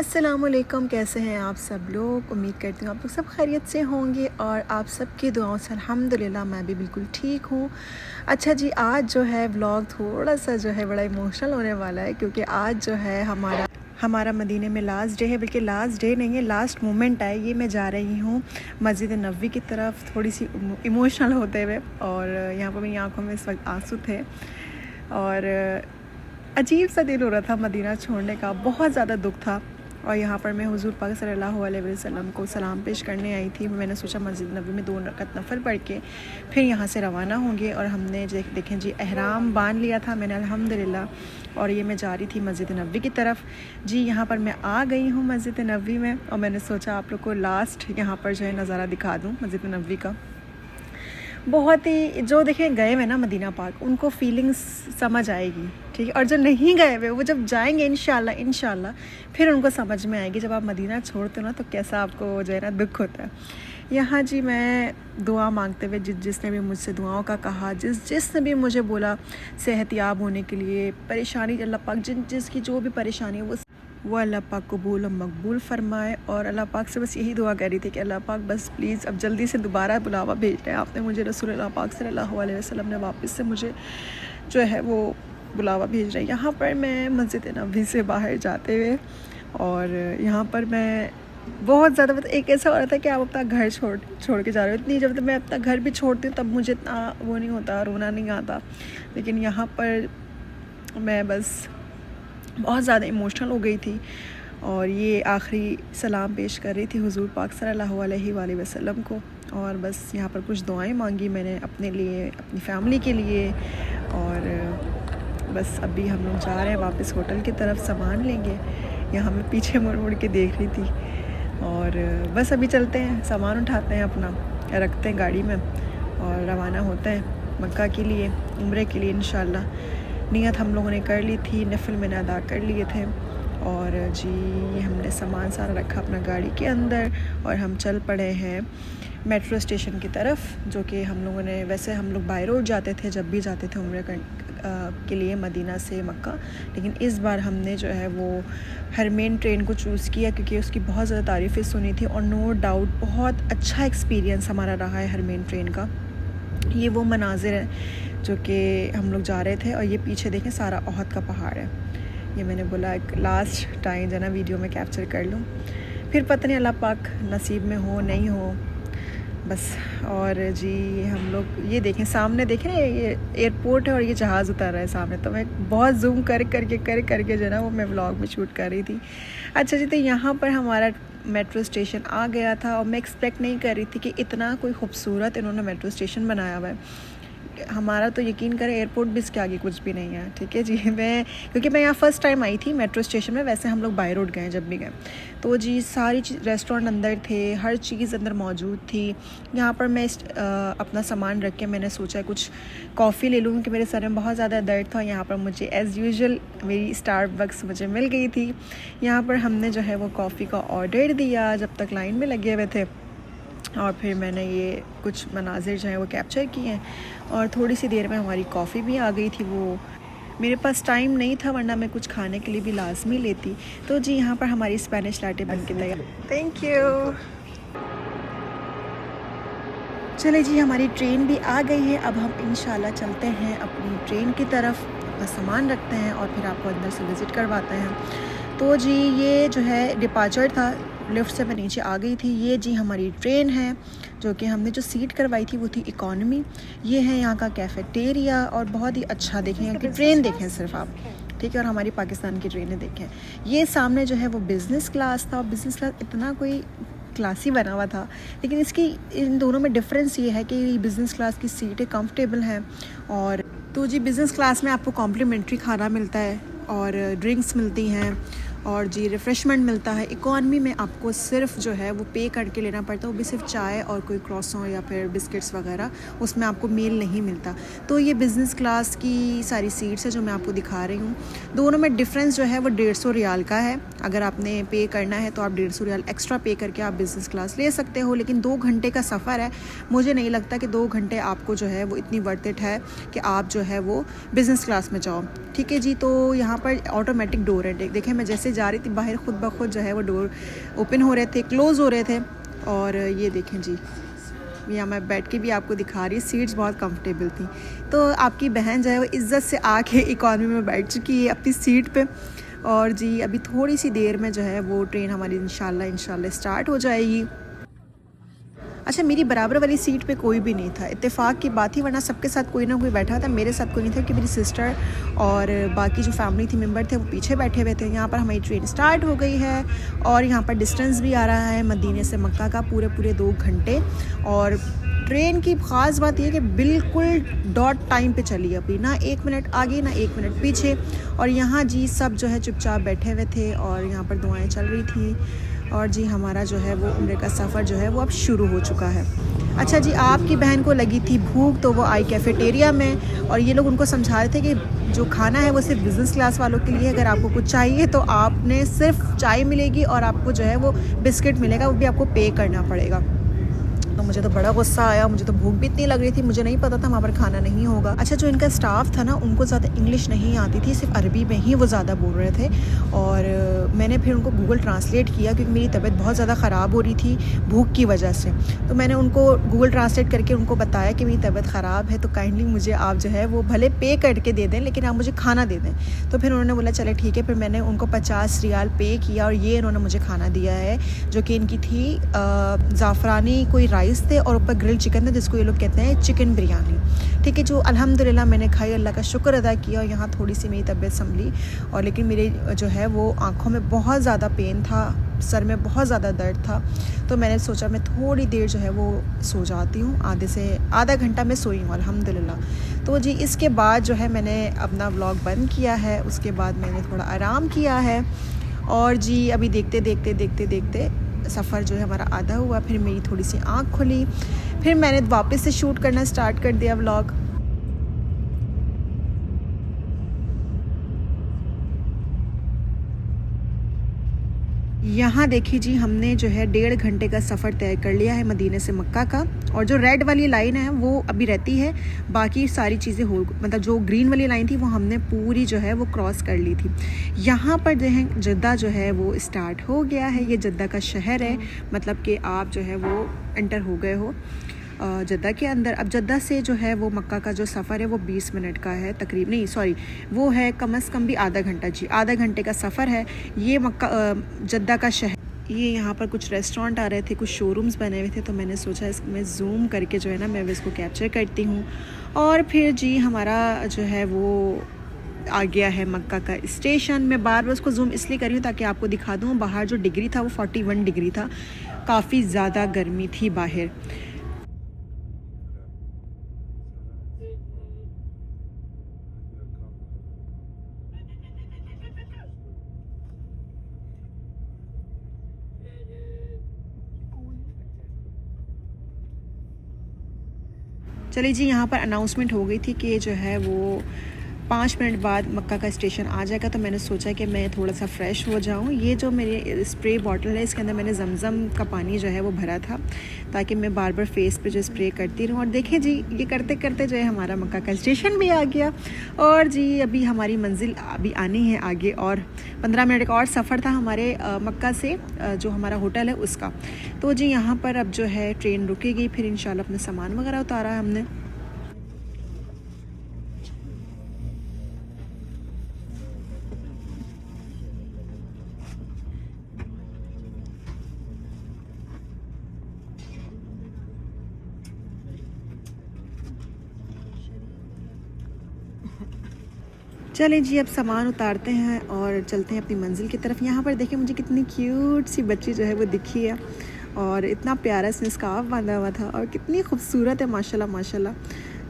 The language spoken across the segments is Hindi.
अस्सलामुअलैकुम, कैसे हैं आप सब लोग। उम्मीद करती हूँ आप लोग सब खैरियत से होंगे और आप सबकी दुआओं से अल्हम्दुलिल्लाह मैं भी बिल्कुल ठीक हूँ। अच्छा जी, आज जो है व्लॉग थोड़ा सा जो है बड़ा इमोशनल होने वाला है, क्योंकि आज जो है हमारा मदीने में लास्ट डे है, बल्कि लास्ट डे नहीं है, लास्ट मोमेंट है। ये मैं जा रही हूँ मस्जिद नबवी की तरफ, थोड़ी सी इमोशनल होते हुए, और यहाँ पर मेरी आँखों में इस वक्त आंसू थे और अजीब सा दिल हो रहा था मदीना छोड़ने का, बहुत ज़्यादा दुख था। और यहाँ पर मैं हुज़ूर पाक सल्लल्लाहु अलैहि वसल्लम को सलाम पेश करने आई थी। मैंने सोचा मस्जिद नबी में 2 रकात नफल पढ़ के फिर यहाँ से रवाना होंगे। और हमने देखें जी एहराम बांध लिया था मैंने अल्हम्दुलिल्लाह, और ये मैं जा रही थी मस्जिद नबी की तरफ। जी यहाँ पर मैं आ गई हूँ मस्जिद नबी में, और मैंने सोचा आप लोग को लास्ट यहाँ पर जो है नज़ारा दिखा दूँ मस्जिद नबी का। बहुत ही जो देखें गए हुए ना मदीना पाक, उनको फीलिंग्स समझ आएगी, ठीक है। और जो नहीं गए हुए वो जब जाएंगे इंशाल्लाह फिर उनको समझ में आएगी। जब आप मदीना छोड़ते हो ना तो कैसा आपको जो है ना दुख होता है। यहाँ जी मैं दुआ मांगते हुए जिसने भी मुझसे दुआओं का कहा, जिसने भी मुझे बोला सेहतयाब होने के लिए, परेशानी अल्लाह पाक जिसकी जो भी परेशानी है वो अल्लाह पाक कबूल और मकबूल फ़रमाए। और अल्लाह पाक से बस यही दुआ कर रही थी कि अल्लाह पाक बस प्लीज़ अब जल्दी से दोबारा बुलावा भेजना है आपने मुझे। रसूल अल्लाह पाक सल्लल्लाहु अलैहि वसल्लम ने वापस से मुझे जो है वो बुलावा भेज रहा है। यहाँ पर मैं मस्जिद नबवी से बाहर जाते हुए, और यहाँ पर मैं बहुत ज़्यादा मतलब एक ऐसा हो रहा था कि आप अपना घर छोड़ के जा रहे हो। इतनी जब मैं अपना घर भी छोड़ती हूँ तब मुझे इतना वो नहीं होता, रोना नहीं आता, लेकिन यहाँ पर मैं बस बहुत ज़्यादा इमोशनल हो गई थी। और ये आखिरी सलाम पेश कर रही थी हुज़ूर पाक सल्लल्लाहु अलैहि वसल्लम को, और बस यहाँ पर कुछ दुआएं मांगी मैंने अपने लिए, अपनी फैमिली के लिए। और बस अभी हम लोग जा रहे हैं वापस होटल की तरफ, सामान लेंगे। यहाँ मैं पीछे मुड़ के देख रही थी, और बस अभी चलते हैं, सामान उठाते हैं अपना, रखते हैं गाड़ी में और रवाना होते हैं मक्का के लिए, उम्रे के लिए इंशाल्लाह। नियत हम लोगों ने कर ली थी, नफल मैंने अदा कर लिए थे। और जी हमने सामान सारा रखा अपना गाड़ी के अंदर, और हम चल पड़े हैं मेट्रो स्टेशन की तरफ, जो कि हम लोगों ने, वैसे हम लोग बाय रोड जाते थे जब भी जाते थे उम्रे के लिए मदीना से मक्का, लेकिन इस बार हमने जो है वो हरमेन ट्रेन को चूज़ किया क्योंकि उसकी बहुत ज़्यादा तारीफ़ें सुनी थी, और नो डाउट बहुत अच्छा एक्सपीरियंस हमारा रहा है हरमेन ट्रेन का। ये वो मनाजिर है जो कि हम लोग जा रहे थे, और ये पीछे देखें सारा ओहद का पहाड़ है। ये मैंने बोला एक लास्ट टाइम जो ना वीडियो में कैप्चर कर लूँ, फिर पता नहीं अल्लाह पाक नसीब में हो नहीं हो बस। और जी हम लोग ये देखें सामने, देखें ये एयरपोर्ट है और ये जहाज़ उतर रहा है सामने, तो मैं बहुत जूम करके जो ना वो मैं व्लॉग में शूट कर रही थी। अच्छा जी, तो यहाँ पर हमारा मेट्रो स्टेशन आ गया था, और मैं एक्सपेक्ट नहीं कर रही थी कि इतना कोई खूबसूरत इन्होंने मेट्रो स्टेशन बनाया हुआ है। हमारा तो यकीन करें एयरपोर्ट भी इसके आगे कुछ भी नहीं है, ठीक है जी। क्योंकि मैं यहाँ फ़र्स्ट टाइम आई थी मेट्रो स्टेशन में, वैसे हम लोग बाय रोड गए जब भी गए, तो जी सारी चीज़ रेस्टोरेंट अंदर थे, हर चीज़ अंदर मौजूद थी। यहाँ पर मैं अपना सामान रख के मैंने सोचा कुछ कॉफ़ी ले लूँ क्योंकि मेरे सर में बहुत ज़्यादा दर्द था। यहाँ पर मुझे एज़ यूजुअल मेरी स्टारबक्स मुझे मिल गई थी। यहाँ पर हमने जो है वो कॉफ़ी का ऑर्डर दिया जब तक लाइन में लगे हुए थे, और फिर मैंने ये कुछ मनाजिर जो हैं वो कैप्चर किए हैं, और थोड़ी सी देर में हमारी कॉफ़ी भी आ गई थी। वो मेरे पास टाइम नहीं था, वरना मैं कुछ खाने के लिए भी लाजमी लेती। तो जी यहाँ पर हमारी स्पेनिश लाटे बन के तैयार। Thank you. चले जी, हमारी ट्रेन भी आ गई है। अब हम इंशाल्लाह चलते हैं अपनी ट्रेन की तरफ, अपना सामान रखते हैं और फिर आपको अंदर से विज़िट करवाते हैं। तो जी ये जो है डिपार्चर था, लिफ्ट से मैं नीचे आ गई थी। ये जी हमारी ट्रेन है, जो कि हमने जो सीट करवाई थी वो थी इकॉनमी। ये है यहाँ का कैफ़ेटेरिया, और बहुत ही अच्छा देखें यहाँ की ट्रेन देखें सिर्फ आप, ठीक है। और हमारी पाकिस्तान की ट्रेनें देखें। ये सामने जो है वो बिज़नेस क्लास था, और बिज़नेस क्लास इतना कोई क्लासी बना हुआ था, लेकिन इसकी इन दोनों में डिफरेंस ये है कि बिज़नेस क्लास की सीटें कंफर्टेबल हैं। और तो जी बिज़नेस क्लास में आपको कॉम्प्लीमेंट्री खाना मिलता है और ड्रिंक्स मिलती हैं, और जी रिफ़्रेशमेंट मिलता है। इकॉनमी में आपको सिर्फ जो है वो पे करके लेना पड़ता है, वो भी सिर्फ चाय और कोई क्रॉसों या फिर बिस्किट्स वगैरह, उसमें आपको मील नहीं मिलता। तो ये बिज़नेस क्लास की सारी सीट्स है जो मैं आपको दिखा रही हूँ। दोनों में डिफरेंस जो है वो 150 रियाल का है। अगर आपने पे करना है तो आप 150 रियाल एक्स्ट्रा पे करके आप बिज़नेस क्लास ले सकते हो, लेकिन 2 घंटे का सफ़र है। मुझे नहीं लगता कि 2 घंटे आपको जो है वो इतनी वर्थ इट है कि आप जो है वो बिज़नेस क्लास में जाओ, ठीक है जी। तो यहाँ पर ऑटोमेटिक डोर है, देखें मैं जैसे जैसे जा रही थी बाहर खुद ब खुद जो है वो डोर ओपन हो रहे थे, क्लोज़ हो रहे थे। और ये देखें जी, यहाँ मैं बैठ के भी आपको दिखा रही, सीट्स बहुत कंफर्टेबल थी। तो आपकी बहन जो है वो इज़्ज़त से आके इकॉनमी में बैठ चुकी है अपनी सीट पे। और जी अभी थोड़ी सी देर में जो है वो ट्रेन हमारी इंशाल्लाह स्टार्ट हो जाएगी। अच्छा, मेरी बराबर वाली सीट पे कोई भी नहीं था, इत्तेफाक की बात ही, वरना सबके साथ कोई ना कोई बैठा था, मेरे साथ कोई नहीं था कि मेरी सिस्टर और बाकी जो फैमिली थी मेंबर थे वो पीछे बैठे हुए थे। यहाँ पर हमारी ट्रेन स्टार्ट हो गई है और यहाँ पर डिस्टेंस भी आ रहा है मदीने से मक्का का पूरे 2 घंटे। और ट्रेन की ख़ास बात यह कि बिल्कुल डॉट टाइम पे चली, अभी ना 1 मिनट आगे ना 1 मिनट पीछे। और यहाँ जी सब जो है चुपचाप बैठे हुए थे और यहाँ पर दुआएं चल रही थी। और जी हमारा जो है वो उम्रे का सफ़र जो है वो अब शुरू हो चुका है। अच्छा जी, आपकी बहन को लगी थी भूख तो वो आई कैफ़ेटेरिया में, और ये लोग उनको समझा रहे थे कि जो खाना है वो सिर्फ बिज़नेस क्लास वालों के लिए, अगर आपको कुछ चाहिए तो आपने सिर्फ चाय मिलेगी और आपको जो है वो बिस्किट मिलेगा, वो भी आपको पे करना पड़ेगा। तो मुझे तो बड़ा गुस्सा आया, मुझे तो भूख भी इतनी लग रही थी, मुझे नहीं पता था वहाँ पर खाना नहीं होगा। अच्छा, जो इनका स्टाफ था ना उनको ज़्यादा इंग्लिश नहीं आती थी, सिर्फ अरबी में ही वो ज़्यादा बोल रहे थे। और मैंने फिर उनको गूगल ट्रांसलेट किया क्योंकि मेरी तबीयत बहुत ज़्यादा ख़राब हो रही थी भूख की वजह से। तो मैंने उनको गूगल ट्रांसलेट करके उनको बताया कि मेरी तबीयत ख़राब है, तो काइंडली मुझे आप जो है वो भले पे करके दे दें लेकिन आप मुझे खाना दे दें। तो फिर उन्होंने बोला चले ठीक है। फिर मैंने उनको 50 रियाल पे किया और ये इन्होंने मुझे खाना दिया है, जो कि इनकी थी ज़ाफ़रानी कोई राइस थे और ऊपर ग्रिल चिकन था, जिसको ये लोग कहते हैं चिकन बिरयानी। ठीक है, जो अल्हम्दुलिल्लाह मैंने खाई, अल्लाह का शुक्र अदा किया। और यहाँ थोड़ी सी मेरी तबीयत संभली, और लेकिन मेरे जो है वो आँखों में बहुत ज़्यादा पेन था, सर में बहुत ज़्यादा दर्द था। तो मैंने सोचा मैं थोड़ी देर जो है वो सो जाती हूँ, आधा घंटा मैं सोई हूँ अल्हम्दुलिल्लाह। तो जी इसके बाद जो है मैंने अपना व्लॉग बंद किया है, उसके बाद मैंने थोड़ा आराम किया है। और जी अभी देखते सफ़र जो है हमारा आधा हुआ, फिर मेरी थोड़ी सी आँख खुली, फिर मैंने वापस से शूट करना स्टार्ट कर दिया व्लॉग। यहाँ देखिए जी, हमने जो है 1.5 घंटे का सफ़र तय कर लिया है मदीने से मक्का का। और जो रेड वाली लाइन है वो अभी रहती है, बाकी सारी चीज़ें हो, मतलब जो ग्रीन वाली लाइन थी वो हमने पूरी जो है वो क्रॉस कर ली थी। यहाँ पर जो है जद्दा जो है वो स्टार्ट हो गया है, ये जद्दा का शहर है, मतलब कि आप जो है वो एंटर हो गए हो जद्दा के अंदर। अब जद्दा से जो है वो मक्का का जो सफ़र है वो 20 मिनट का है तकरीबन, नहीं सॉरी वो है कम से कम भी आधा घंटा जी, आधा घंटे का सफ़र है ये मक्का जद्दा का शहर। ये यहाँ पर कुछ रेस्टोरेंट आ रहे थे, कुछ शोरूम्स बने हुए थे, तो मैंने सोचा इसमें ज़ूम करके जो है ना मैं इसको कैप्चर करती हूँ। और फिर जी हमारा जो है वो आ गया है मक्का का स्टेशन। मैं बार बार उसको जूम इसलिए कर रही हूँ ताकि आपको दिखा दूँ, बाहर जो डिग्री था वो 41 डिग्री था, काफ़ी ज़्यादा गर्मी थी बाहर। चलिए जी, यहाँ पर अनाउंसमेंट हो गई थी कि जो है वो 5 मिनट बाद मक्का का स्टेशन आ जाएगा। तो मैंने सोचा कि मैं थोड़ा सा फ़्रेश हो जाऊँ। ये जो मेरी स्प्रे बॉटल है इसके अंदर मैंने जमज़म का पानी जो है वो भरा था, ताकि मैं बार बार फेस पे जो स्प्रे करती रहूँ। और देखें जी, ये करते करते जो है हमारा मक्का का स्टेशन भी आ गया। और जी अभी हमारी मंजिल अभी आनी है आगे, और 15 मिनट का और सफ़र था हमारे मक्का से जो हमारा होटल है उसका। तो जी यहाँ पर अब जो है ट्रेन रुकेगी, फिर इंशाल्लाह अपना सामान वगैरह उतारा है हमने। चलें जी, अब सामान उतारते हैं और चलते हैं अपनी मंजिल की तरफ। यहाँ पर देखिए मुझे कितनी क्यूट सी बच्ची जो है वो दिखी है, और इतना प्यारा इसने स्कार्फ बांधा हुआ था और कितनी खूबसूरत है माशाल्लाह माशाल्लाह।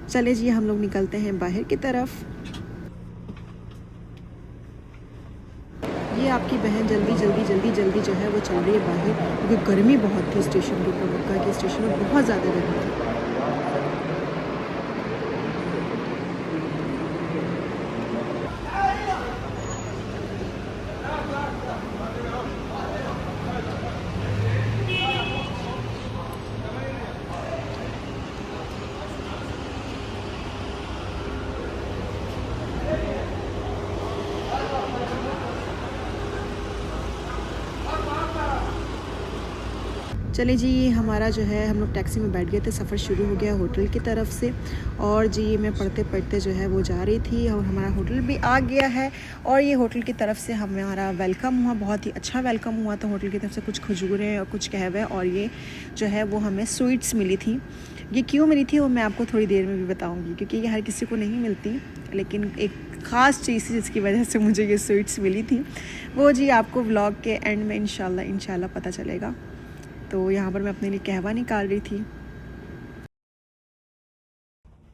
चले जी हम लोग निकलते हैं बाहर की तरफ। ये आपकी बहन जल्दी जो है वो चल रही है बाहर, क्योंकि गर्मी बहुत थी स्टेशन के ऊपर, मक्का के स्टेशन में बहुत ज़्यादा गर्मी थी। चले जी, हमारा जो है हम लोग टैक्सी में बैठ गए थे, सफ़र शुरू हो गया होटल की तरफ से। और जी मैं पढ़ते पढ़ते जो है वो जा रही थी और हमारा होटल भी आ गया है। और ये होटल की तरफ से हमारा वेलकम हुआ, बहुत ही अच्छा वेलकम हुआ। तो होटल की तरफ से कुछ खजूरें और कुछ कहवे और ये जो है वो हमें स्वीट्स मिली थी। ये क्यों मिली थी वो मैं आपको थोड़ी देर में भी बताऊँगी, क्योंकि ये हर किसी को नहीं मिलती, लेकिन एक ख़ास चीज़ थी जिसकी वजह से मुझे ये स्वीट्स मिली थी। वो जी आपको व्लॉग के एंड में इंशाल्लाह पता चलेगा। तो यहाँ पर मैं अपने लिए कहवा निकाल रही थी।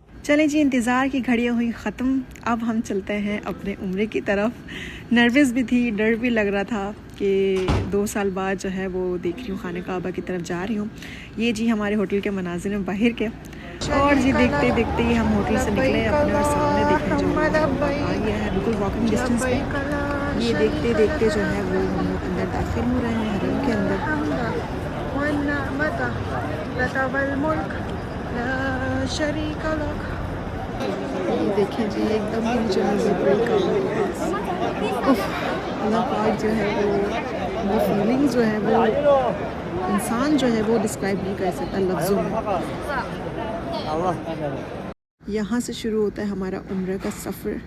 चलें जी, इंतज़ार की घड़ियाँ हुई ख़त्म। अब हम चलते हैं अपने उम्रे की तरफ। नर्वस भी थी, डर भी लग रहा था कि 2 साल बाद जो है वो देख रही हूँ खाने काबा की तरफ जा रही हूँ। ये जी हमारे होटल के मनाजिर में बाहर के। और जी देखते देखते ही हम होटल से निकले, अपने और सामने देखें जो आ गया है बिल्कुल वॉकिंग डिस्टेंस पे। ये देखते देखते जो है वो हम लोग अंदर दाखिल हो रहे हैं हरम के अंदर। देखें जी एकदम ही जो है अल्लाह पाक जो है वो फीलिंग जो है वो इंसान जो है वो डिस्क्राइब नहीं कर सकता लफ्ज़ों में। यहाँ से शुरू होता है हमारा उम्रा का सफ़र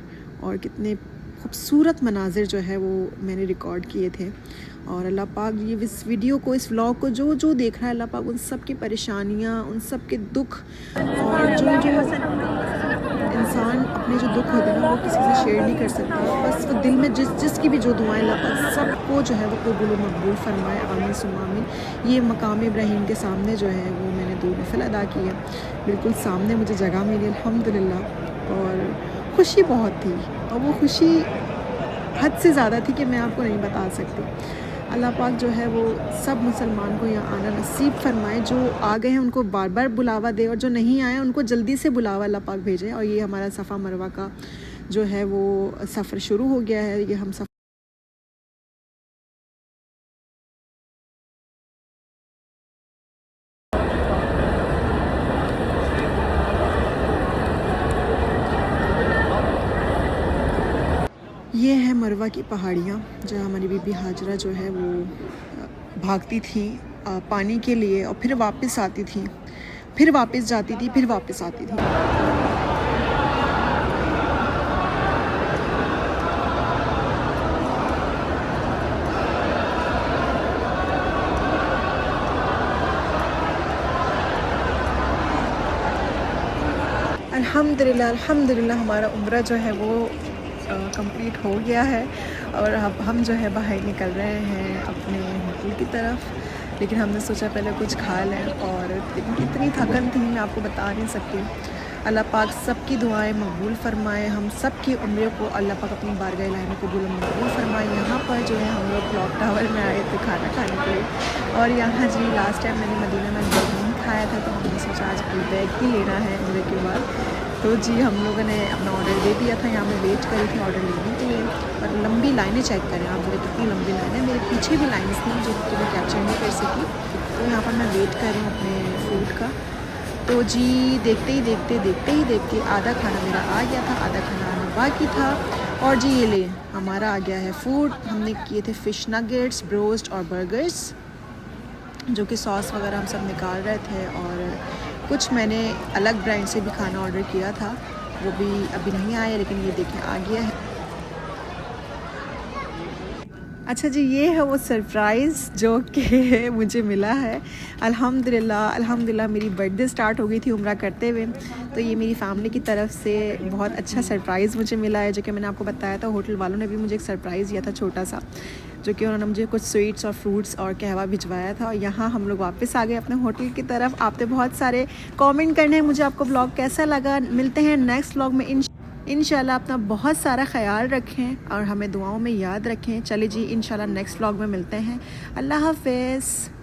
और कितने खूबसूरत मनाजिर जो है वो मैंने रिकॉर्ड किए थे। और अल्लाह पाक ये इस वीडियो को, इस व्लॉग को जो जो देख रहा है, अल्लाह पाक उन सब की परेशानियाँ, उन सब के दुख, और जो इंसान अपने जो दुख होते हैं वो किसी से शेयर नहीं कर सकता, बस वो दिल में जिसकी भी जो दुआएं, अल्लाह पाक सबको जो है वो कबूल मकबूल फरमाए, आमीन सुम्मा आमीन। ये मकाम इब्राहीम के सामने जो है वो मैंने 2 नफल अदा की है, बिल्कुल सामने मुझे जगह मिली अल्हम्दुलिल्लाह। और ख़ुशी बहुत थी, और वो खुशी हद से ज़्यादा थी कि मैं आपको नहीं बता सकती। अल्लाह पाक जो है वो सब मुसलमान को यहाँ आना नसीब फरमाए। जो आ गए हैं उनको बार बार बुलावा दे, और जो नहीं आए उनको जल्दी से बुलावा अल्लाह पाक भेजे। और ये हमारा सफ़ा मरवा का जो है वो सफ़र शुरू हो गया है। ये हम सफ़र ये है मरवा की पहाड़ियाँ, जहाँ हमारी बीबी हाजरा जो है वो भागती थी पानी के लिए, और फिर वापस आती थी, फिर वापस जाती थी, फिर वापस आती थी। अल्हम्दुलिल्लाह हमारा उम्रा जो है वो कंप्लीट हो गया है। और अब हम जो है बाहर निकल रहे हैं अपने होटल की तरफ। लेकिन हमने सोचा पहले कुछ खा लें, और इतनी थकन थी मैं आपको बता नहीं सकती। अल्लाह पाक सबकी दुआएं मकबूल फरमाए, हम सब की उम्र को अल्लाह पाक अपनी बारगाह इलाही में कबूल मकबूल फरमाए। यहाँ पर जो है हम लोग क्लॉक टावर में आए थे खाना खाने के लिए। और यहाँ जी लास्ट टाइम मैंने मदीना में बैग नहीं खाया था, तो हमने सोचा आज बैग ही लेना है उम्र के बाद। तो जी हम लोगों ने अपना ऑर्डर दे दिया था। यहाँ मैं वेट करी थी ऑर्डर लेने के लिए, और लंबी लाइनें चेक करें आप, मेरे कितनी लंबी लाइनें, मेरे पीछे भी लाइन्स थी जो कि मैं कैप्चर नहीं कर सकी। तो यहाँ पर मैं वेट कर रही हूँ अपने फूड का। तो जी देखते ही देखते आधा खाना मेरा आ गया था, आधा खाना आना बाकी था। और जी ये ले हमारा आ गया है फूड। हमने किए थे फ़िश नगेट्स, ब्रोस्ट और बर्गर्स, जो कि सॉस वगैरह हम सब निकाल रहे थे। और कुछ मैंने अलग ब्रांड से भी खाना ऑर्डर किया था, वो भी अभी नहीं आया, लेकिन ये देखें आ गया है। अच्छा जी, ये है वो सरप्राइज़ जो कि मुझे मिला है। अल्हम्दुलिल्लाह मेरी बर्थडे स्टार्ट हो गई थी उम्रा करते हुए, तो ये मेरी फ़ैमिली की तरफ से बहुत अच्छा सरप्राइज़ मुझे मिला है, जो कि मैंने आपको बताया था। होटल वालों ने भी मुझे एक सरप्राइज़ दिया था छोटा सा, जो कि उन्होंने मुझे कुछ स्वीट्स और फ्रूट्स और कहवा भिजवाया था। और यहाँ हम लोग वापस आ गए अपने होटल की तरफ। आपने बहुत सारे कमेंट करने हैं मुझे, आपको ब्लॉग कैसा लगा। मिलते हैं नेक्स्ट व्लॉग में इंशाल्लाह। अपना बहुत सारा ख्याल रखें और हमें दुआओं में याद रखें। चले जी, इंशाल्लाह नेक्स्ट व्लॉग में मिलते हैं। अल्लाह हाफ़िज़।